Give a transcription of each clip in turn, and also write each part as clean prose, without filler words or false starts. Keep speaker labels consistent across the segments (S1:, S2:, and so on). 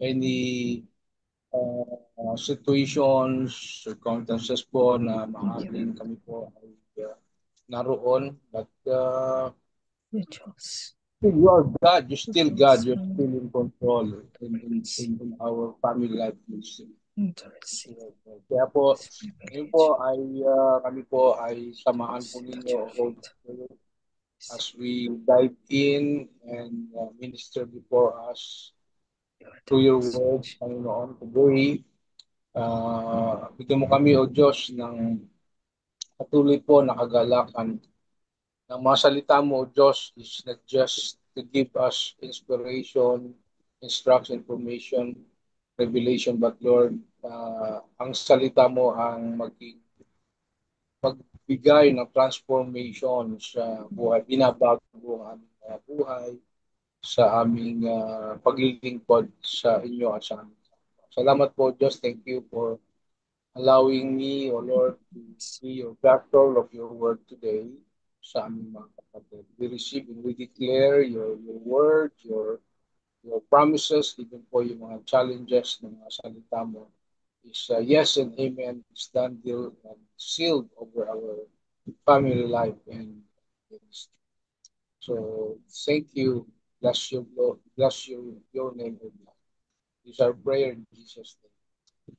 S1: any situations, circumstances po na
S2: Thank you,
S1: maaaring
S2: Lord.
S1: kami po ay naroon. But
S2: Your choice.
S1: you are God. You're still God. You're
S2: Interesting.
S1: still in control
S2: Praise.
S1: in our family life.
S2: Interesting.
S1: Kaya po,
S2: It's
S1: ngayon
S2: privilege.
S1: po ay kami po ay samahan po
S2: Touch your
S1: ninyo, Holy
S2: feet.
S1: Spirit, as we dive in and minister before us
S2: Your
S1: through your
S2: touch.
S1: word, Panginoon. Today, bigyan mo kami, O Diyos, ng patuloy po na kagalakan. Ang mga salita mo, O Diyos, is not just to give us inspiration, instruction, information, revelation, but Lord, ang salita mo ang magbigay ng transformation sa buhay, binabago ang aming buhay, sa aming paglilingkod sa inyo at sa amin. Salamat po, Diyos. Thank you for allowing me, O Lord, to be your vessel of your word today sa aming mga kapatid. We receive and we declare your word, your promises, even po yung mga challenges ng mga salita mo is yes and amen, is done, deal, and sealed over our family life and ministry. So thank you. Bless you, Lord. Bless your name, O God. This is our prayer in Jesus' name.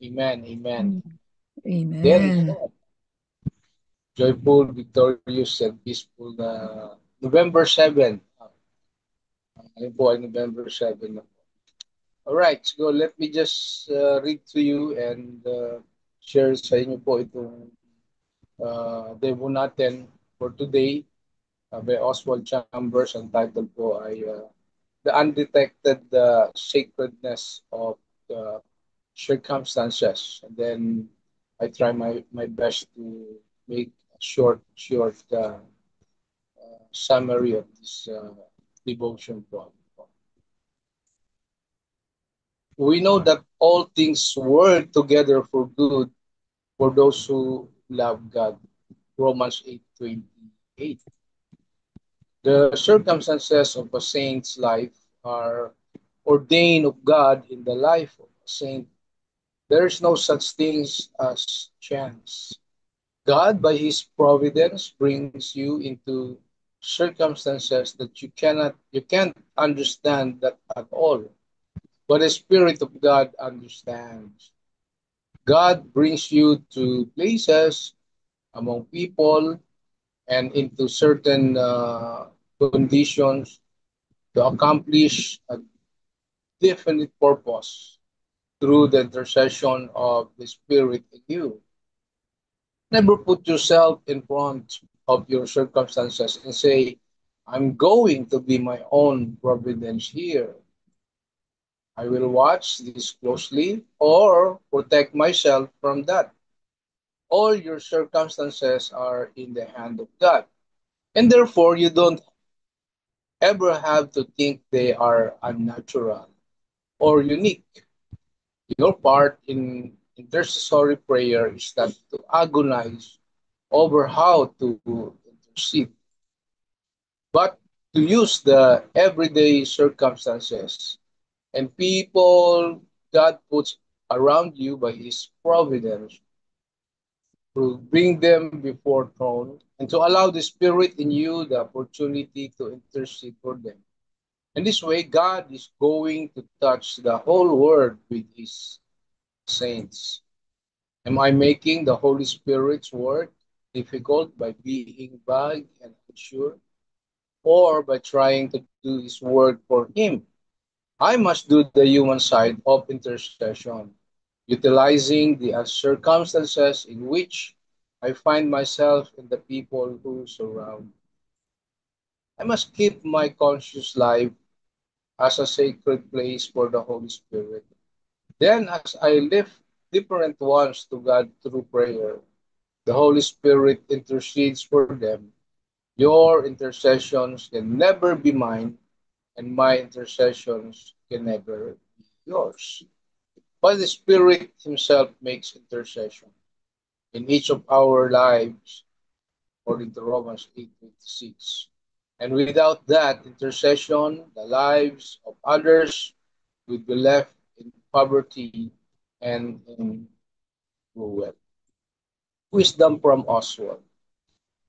S1: Amen. Amen. Then,
S2: Amen.
S1: joyful, victorious, and peaceful November 7. Ngayon po ay November 7. All right, so let me just read to you and share sa inyo po itong demo natin for today by Oswald Chambers. Ang title po ay The Undetected Sacredness of the Circumstances. And then I try my best to make a short summary of this devotion po. We know that all things work together for good for those who love God. Romans 8:28. The circumstances of a saint's life are ordained of God in the life of a saint. There is no such thing as chance. God, by His providence, brings you into circumstances that you can't understand that at all. But the Spirit of God understands. God brings you to places among people and into certain conditions to accomplish a definite purpose through the intercession of the Spirit in you. Never put yourself in front of your circumstances and say, I'm going to be my own providence here. I will watch this closely or protect myself from that. All your circumstances are in the hand of God. And therefore, you don't ever have to think they are unnatural or unique. Your part in intercessory prayer is not to agonize over how to intercede, but to use the everyday circumstances and people God puts around you by His providence to bring them before throne and to allow the Spirit in you the opportunity to intercede for them. In this way, God is going to touch the whole world with His saints. Am I making the Holy Spirit's work difficult by being vague and unsure, or by trying to do His work for Him? I must do the human side of intercession, utilizing the circumstances in which I find myself and the people who surround. I must keep my conscious life as a sacred place for the Holy Spirit. Then, as I lift different ones to God through prayer, the Holy Spirit intercedes for them. Your intercessions can never be mine, and my intercessions can never be yours. But the Spirit Himself makes intercession in each of our lives, according to Romans 8:26. And without that intercession, the lives of others would be left poverty, and in wealth. Wisdom from Oswald.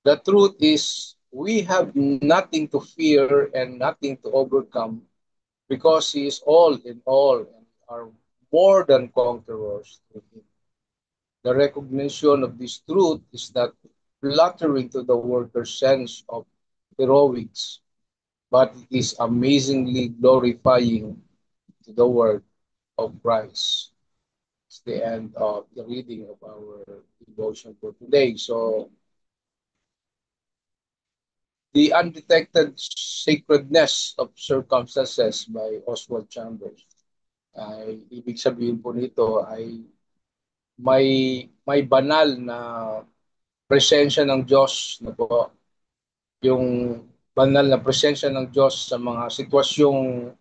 S1: The truth is, we have nothing to fear and nothing to overcome because He is all in all and are more than conquerors through Him. The recognition of this truth is not flattering to the worker's sense of heroics, but it is amazingly glorifying to the word of Christ. It's the end of the reading of our devotion for today. So, the undetected sacredness of circumstances by Oswald Chambers. Ay ibig sabihin po nito ay may banal na presensya ng Diyos na po, yung banal na presensya ng Diyos sa mga sitwasyong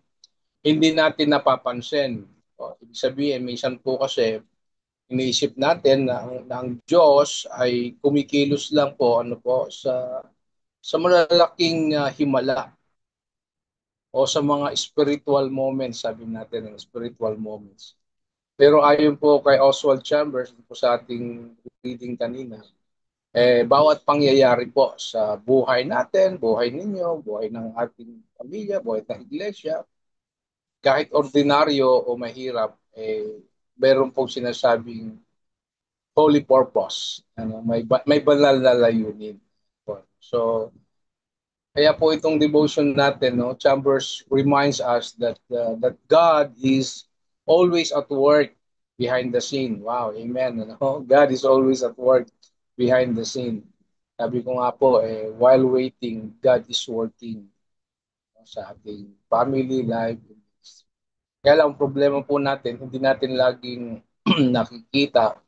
S1: hindi natin napapansin. O, ibig sabihin, minsan po kasi iniisip natin na ang Diyos ay kumikilos lang po ano po sa malalaking himala o sa mga spiritual moments, sabi natin ng spiritual moments. Pero ayon po kay Oswald Chambers po sa ating reading kanina, bawat pangyayari po sa buhay natin, buhay ninyo, buhay ng ating pamilya, buhay ng iglesia, kahit ordinaryo o mahirap, meron pong sinasabing holy purpose. Ano, may banal na layunin. So, kaya po itong devotion natin, no, Chambers reminds us that God is always at work behind the scene. Wow, amen. Ano? God is always at work behind the scene. Sabi ko nga po, while waiting, God is working sa ating family life. Kaya lang, problema po natin, hindi natin laging nakikita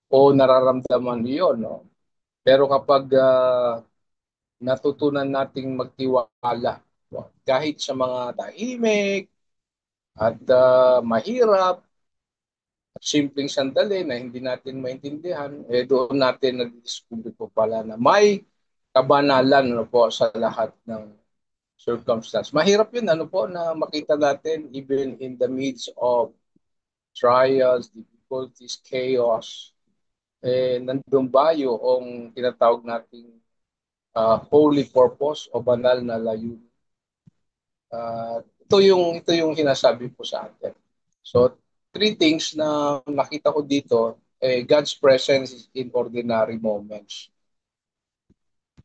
S1: o nararamdaman yun. No? Pero kapag natutunan nating magtiwala, no? Kahit sa mga tahimik at mahirap, at simpleng sandali na hindi natin maintindihan, doon natin nag-discover po pala na may kabanalan ano po sa lahat ng circumstance. Mahirap yun ano po na makita natin even in the midst of trials, difficulties, chaos. Nandun ba yung tinatawag nating holy purpose o banal na layunin? Ito yung sinasabi po sa atin. So, three things na nakita ko dito, God's presence is in ordinary moments.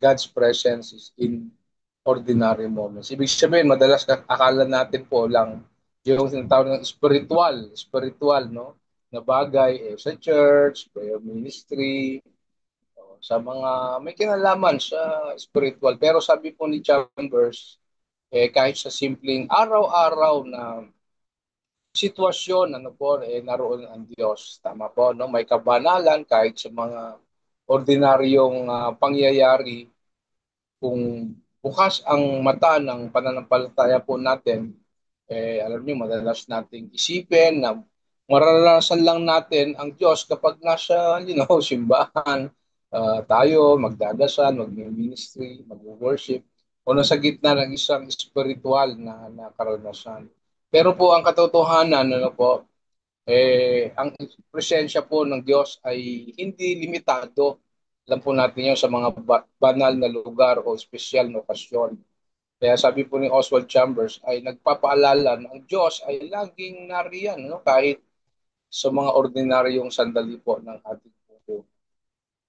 S1: God's presence is in ordinary moments. Ibig sabihin, madalas akala natin po lang yung tinatawag ng spiritual, no? Na bagay sa church, prayer ministry, sa mga may kinalaman sa spiritual. Pero sabi po ni Chambers, kahit sa simpleng araw-araw na sitwasyon, ano po, naroon ang Diyos. Tama po, no? May kabanalan kahit sa mga ordinaryong pangyayari. Kung bukas ang mata ng pananampalataya po natin, alam niyo, madalas nating isipin na mararanasan lang natin ang Diyos kapag nasa, simbahan, tayo, magdadasal, mag-ministry, mag-worship, o nasa gitna ng isang spiritual na karanasan. Pero po ang katotohanan, ano po, ang presensya po ng Diyos ay hindi limitado. Alam po natin yun sa mga banal na lugar o espesyal na okasyon. Kaya sabi po ni Oswald Chambers ay nagpapaalala na ang Diyos ay laging nariyan, no? Kahit sa mga ordinaryong sandali po ng ating buhay.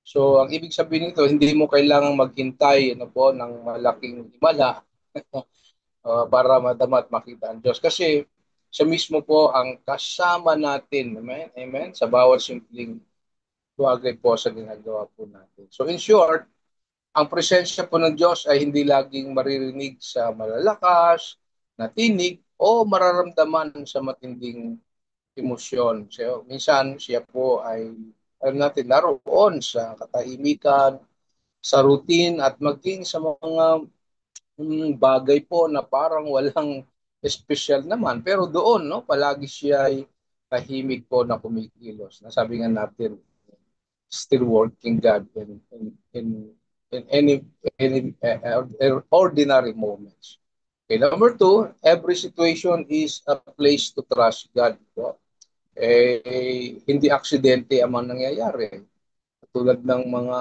S1: So, ang ibig sabihin nito, hindi mo kailangang maghintay ano po, ng malaking himala para madama at makita ang Diyos. Kasi siya mismo po ang kasama natin. Amen? Amen? Sa bawat simpleng bagay po sa ginagawa po natin. So in short, ang presensya po ng Diyos ay hindi laging maririnig sa malalakas na tinig o mararamdaman sa matinding emosyon. So, minsan siya po ay natin naroon sa katahimikan, sa routine at maging sa mga bagay po na parang walang espesyal naman. Pero doon, no, palagi siya ay tahimik po na kumikilos. Nasabi nga natin, still working God in any ordinary moments. Okay, number two, every situation is a place to trust God. Po. hindi aksidente ang mga nangyayari. Tulad ng mga,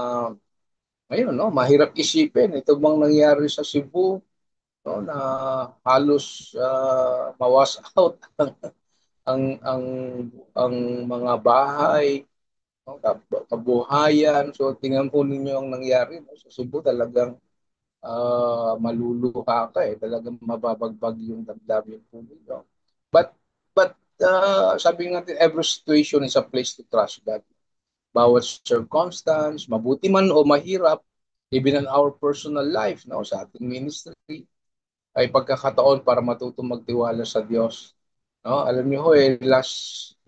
S1: ayun, no, mahirap isipin. Ito bang nangyari sa Cebu, no, na halos mawas out ang ang ang mga bahay, no, kabuhayan. So tingnan po ninyo ang nangyari, no, sa Cebu. Talagang maluluha ka eh. Talagang mababagbag yung damdamin po ninyo. But, but sabi natin, every situation is a place to trust God. Bawat circumstance, mabuti man o mahirap, even in our personal life, no, sa ating ministry, ay pagkakataon para matutong magtiwala sa Diyos. No, alam niyo ho, last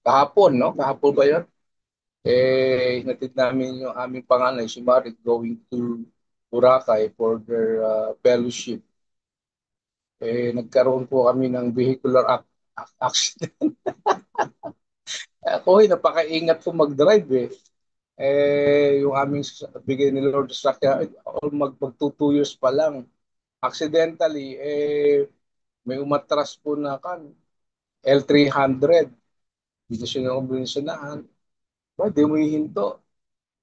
S1: kahapon, no, kahapon ba yun? Hinatid namin yung aming panganay, si Marit, going to Boracay for their fellowship. Nagkaroon po kami ng vehicular accident. Ako, napakaingat po mag-drive eh. Yung aming bigay ni Lord sa sakya, mag 2 years pa lang. Accidentally, may umatras po na L300. Dito siya ng binisyonahan. Di mo hihinto.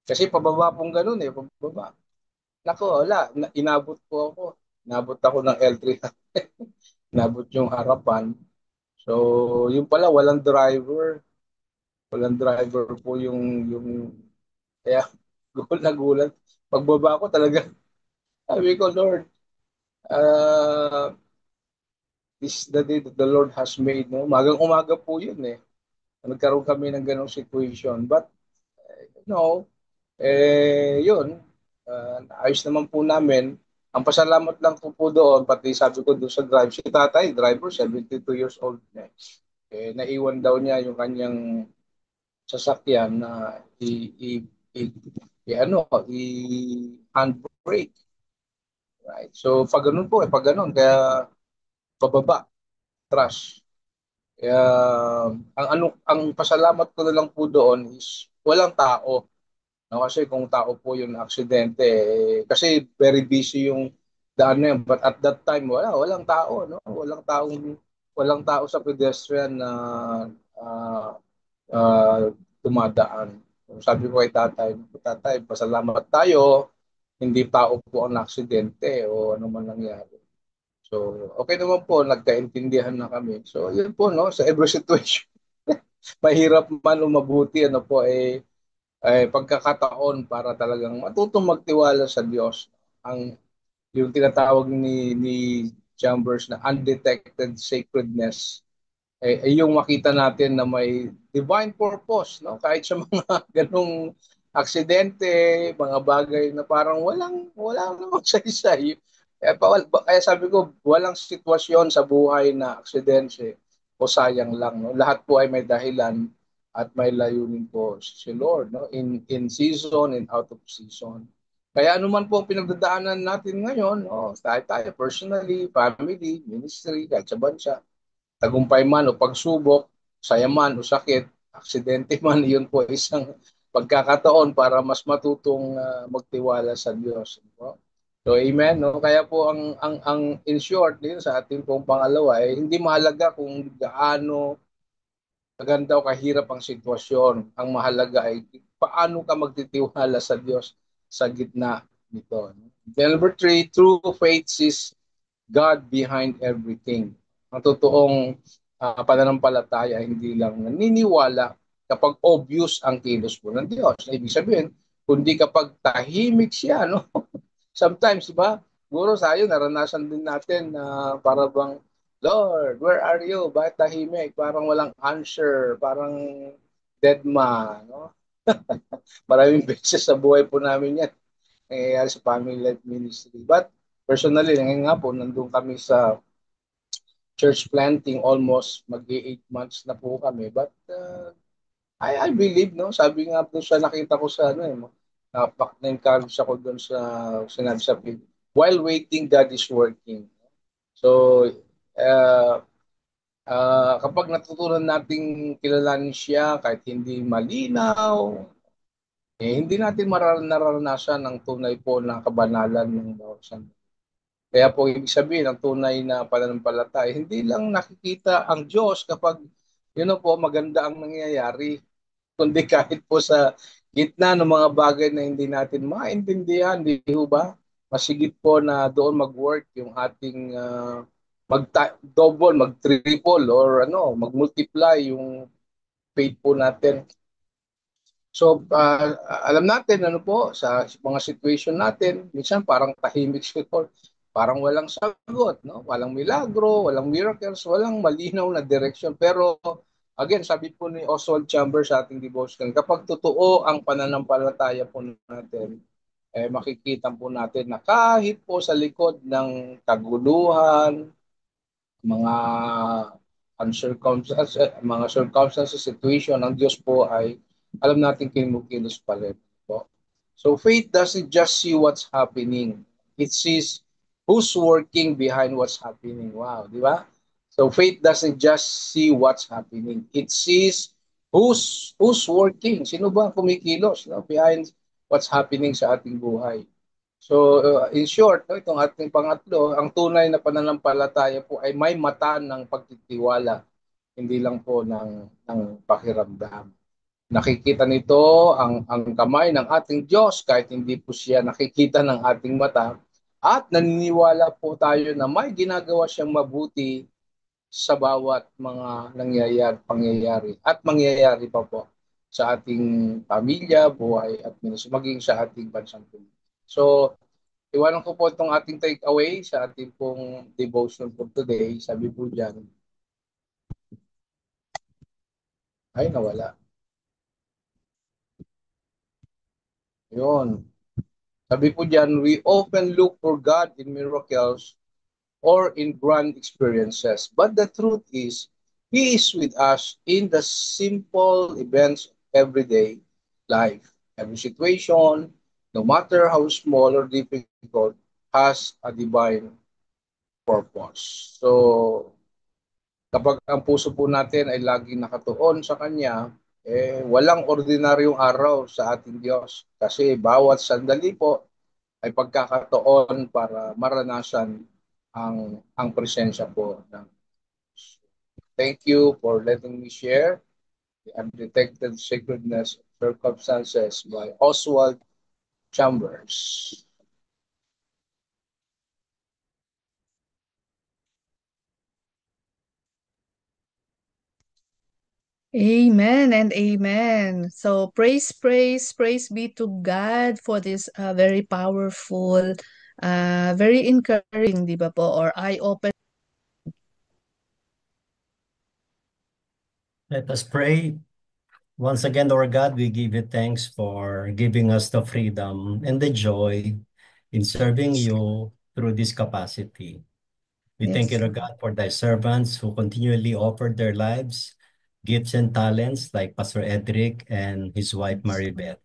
S1: Kasi pababa pong ganun eh, pababa. Nako, wala. Inabot po ako. Inabot ako ng L300. Inabot yung harapan. So, yung pala, walang driver. Walang driver po yung kaya gulat na gulat. Pagbaba ko talaga, sabi ko, Lord, uh, this is the day that the Lord has made. No? Magang umaga po yun eh. Nagkaroon kami ng ganong situation. But, no, yun, ayos naman po namin. Ang pasalamat lang po doon, pati sabi ko doon sa drive, si tatay, driver, 72 years old na. Naiwan daw niya yung kanyang sasakyan na i, ano, handbrake. Right? So, pag ganun po, pag ganun, kaya bababa, trash. Kaya, ang pasalamat ko na lang po doon is walang tao. No? Kasi kung tao po yung aksidente, kasi very busy yung daan na yun. But at that time, walang tao, no? Walang tao sa pedestrian na uh, uh, dumadaan. So, sabi ko kay tatay, tatay, pasalamat tayo, hindi tao po ang aksidente o ano man nangyari. So, okay naman po, nagkaintindihan na kami. So, yun po, no, sa every situation, mahirap man o mabuti, ano po, pagkakataon para talagang matutong magtiwala sa Diyos. Yung tinatawag ni Chambers na undetected sacredness, yung makita natin na may divine purpose, no? Kahit sa mga ganong aksidente, mga bagay na parang wala namang saysay. Kaya sabi ko, walang sitwasyon sa buhay na aksidente o sayang lang, no? Lahat po ay may dahilan at may layunin po si Lord, no? In season and out of season. Kaya anuman po ang pinagdadaanan natin ngayon, no? Tayo personally, family, ministry, kahit sa bansa, tagumpay man o pagsubok, saya man o sakit, aksidente man, iyon po isang pagkakataon para mas matutong magtiwala sa Diyos. No? So amen, no? Kaya po ang in short din sa ating pong pangalawa ay hindi mahalaga kung gaano kaganda o kahirap ang sitwasyon. Ang mahalaga ay paano ka magtitiwala sa Diyos sa gitna nito. Then number 3, true faith is God behind everything. Ang totoong pananampalataya, hindi lang naniniwala kapag obvious ang kilos mo ng Diyos. Ibig sabihin, kundi kapag tahimik siya, no? Sometimes, di ba? Siguro sayo, naranasan din natin na para bang, Lord, where are you? Bakit tahimik? Parang walang answer. Parang dead man, no? Maraming beses sa buhay po namin yan. Nangyayari sa family life ministry. But personally, ngayon nga po, nandun kami sa church planting, almost mag-8 months na po kami. But I believe, no? Sabi nga po sa nakita ko sa ano, na-encourage ako doon sa sinabi sa film. While waiting, God is working. So, uh, kapag natutunan nating kilalanin siya, kahit hindi malinaw, hindi natin nararanasan ang tunay po na kabanalan ng bawat sandali. Kaya po ibig sabihin, ang tunay na pananampalataya, hindi lang nakikita ang Diyos kapag yun na po, maganda ang nangyayari. Kundi kahit po sa gitna ng mga bagay na hindi natin maintindihan, di ho ba? Masigit po na doon mag-work yung ating mag-double, mag-triple, or ano, mag-multiply yung faith po natin. So, alam natin, ano po, sa mga situation natin, minsan parang tahimik siguro, parang walang sagot, no? Walang milagro, walang miracles, walang malinaw na direction. Pero, again, sabi po ni Oswald Chambers sa ating devotion, kapag totoo ang pananampalataya po natin, makikita po natin na kahit po sa likod ng kaguluhan, mga mga circumstances, situation, ang Diyos po ay alam natin kinikilos pa rin po. So faith doesn't just see what's happening. It sees who's working behind what's happening. Wow, di ba? So faith doesn't just see what's happening. It sees who's working. Sino ba ang kumikilos, no, behind what's happening sa ating buhay. So, in short, no, itong ating pangatlo, ang tunay na pananampalataya po ay may mata ng pagtitiwala, hindi lang po ng pakiramdam. Nakikita nito ang kamay ng ating Diyos kahit hindi po siya nakikita ng ating mata, at naniniwala po tayo na may ginagawa siyang mabuti sa bawat mga nangyayari, pangyayari at mangyayari pa po sa ating pamilya, buhay at ministry, maging sa ating bansang Pilipinas. So, iwanan ko po itong ating takeaway sa ating pong devotion for today. Sabi po dyan, ay nawala. Yun. Sabi po dyan, we often look for God in miracles or in grand experiences. But the truth is, He is with us in the simple events of everyday life. Every situation, no matter how small or difficult, has a divine purpose. So, kapag ang puso po natin ay laging nakatuon sa Kanya, walang ordinaryong araw sa ating Diyos. Kasi bawat sandali po ay pagkakataon para maranasan ang presensya po ng Diyos. Thank you for letting me share the undetected sacredness of circumstances by Oswald Chambers.
S2: Amen and amen. So praise be to God for this very powerful, very encouraging, di ba po, or eye-opening.
S3: Let us pray. Once again, Lord God, we give you thanks for giving us the freedom and the joy in serving you through this capacity. We thank you,
S2: Yes,
S3: Lord God, for thy servants who continually offer their lives, gifts, and talents like Pastor Edric and his wife, Maribeth.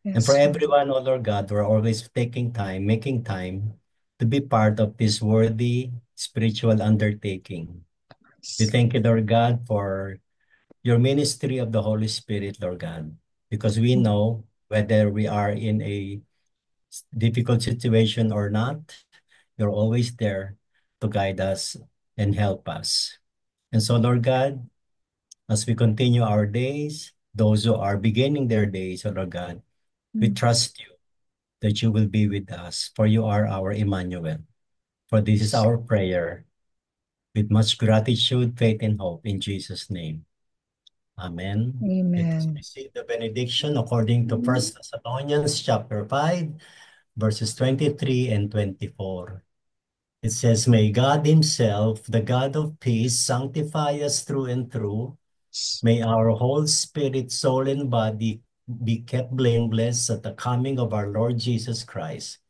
S3: And for
S2: yes,
S3: everyone, oh Lord God, who are always taking time, making time to be part of this worthy spiritual undertaking. We thank you, Lord God, for your ministry of the Holy Spirit, Lord God, because we know whether we are in a difficult situation or not, you're always there to guide us and help us. And so, Lord God, as we continue our days, those who are beginning their days, oh Lord God, we trust you that you will be with us, for you are our Emmanuel. For this is our prayer with much gratitude, faith, and hope in Jesus' name. Amen. Let us
S2: amen.
S3: receive the benediction according to 1 Thessalonians chapter 5, verses 23 and 24. It says, may God himself, the God of peace, sanctify us through and through. May our whole spirit, soul, and body be kept blameless at the coming of our Lord Jesus Christ.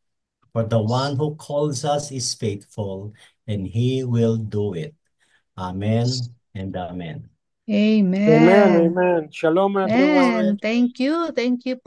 S3: For the one who calls us is faithful, and he will do it. Amen and amen.
S4: Amen,
S2: Amen.
S4: amen. Shalom, everyone.
S2: And thank you po.
S4: Thank you,